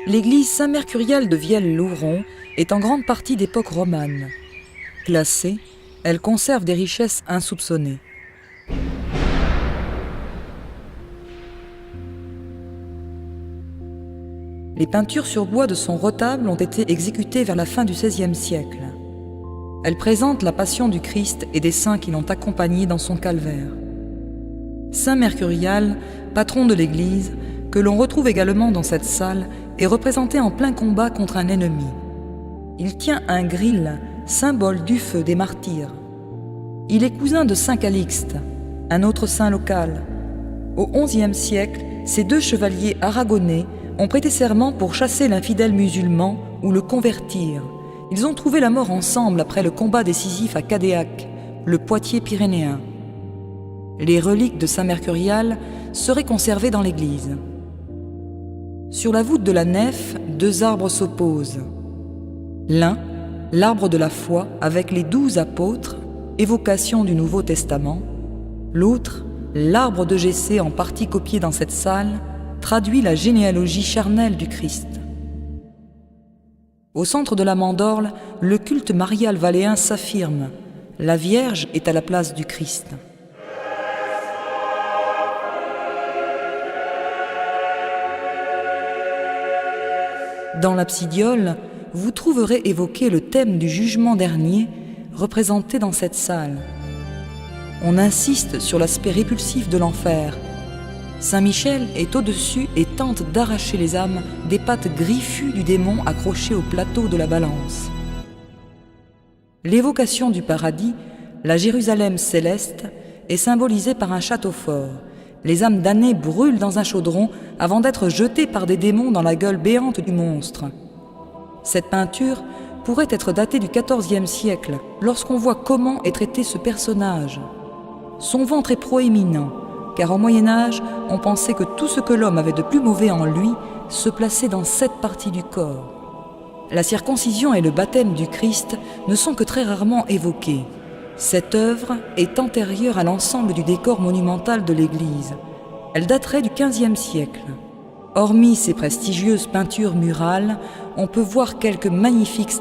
L'église Saint-Mercurial de Vielle-Louron est en grande partie d'époque romane. Classée, elle conserve des richesses insoupçonnées. Les peintures sur bois de son retable ont été exécutées vers la fin du XVIe siècle. Elles présentent la passion du Christ et des saints qui l'ont accompagné dans son calvaire. Saint Mercurial, patron de l'Église, que l'on retrouve également dans cette salle, est représenté en plein combat contre un ennemi. Il tient un gril, symbole du feu des martyrs. Il est cousin de Saint Calixte, un autre saint local. Au XIe siècle, ces deux chevaliers aragonais ont prêté serment pour chasser l'infidèle musulman ou le convertir. Ils ont trouvé la mort ensemble après le combat décisif à Cadéac, le Poitiers pyrénéen. Les reliques de Saint Mercurial seraient conservées dans l'église. Sur la voûte de la nef, deux arbres s'opposent. L'un, l'arbre de la foi avec les 12 apôtres, évocation du Nouveau Testament. L'autre, l'arbre de Jessé en partie copié dans cette salle, traduit la généalogie charnelle du Christ. Au centre de la mandorle, le culte marial valéen s'affirme. La Vierge est à la place du Christ. Dans l'absidiole, vous trouverez évoqué le thème du jugement dernier représenté dans cette salle. On insiste sur l'aspect répulsif de l'enfer. Saint Michel est au-dessus et tente d'arracher les âmes des pattes griffues du démon accroché au plateau de la balance. L'évocation du paradis, la Jérusalem céleste, est symbolisée par un château fort. Les âmes damnées brûlent dans un chaudron avant d'être jetées par des démons dans la gueule béante du monstre. Cette peinture pourrait être datée du XIVe siècle, lorsqu'on voit comment est traité ce personnage. Son ventre est proéminent, car au Moyen-Âge, on pensait que tout ce que l'homme avait de plus mauvais en lui se plaçait dans cette partie du corps. La circoncision et le baptême du Christ ne sont que très rarement évoqués. Cette œuvre est antérieure à l'ensemble du décor monumental de l'église. Elle daterait du XVe siècle. Hormis ces prestigieuses peintures murales, on peut voir quelques magnifiques